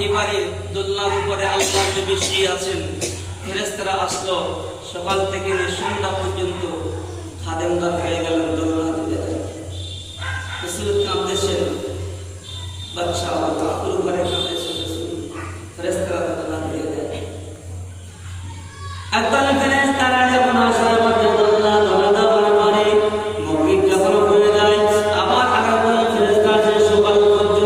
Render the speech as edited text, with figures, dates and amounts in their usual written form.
এই বাড়ির দোলনার উপরে আল্লাহর নবী শুয়ে আছেন। ফেরেশতারা আসলো, সকাল থেকে সন্ধ্যা পর্যন্ত খাদেমদার হয়ে গেলেন দোলনা দিতে। রাসূল কাঁদতেছেন, বাদশাহ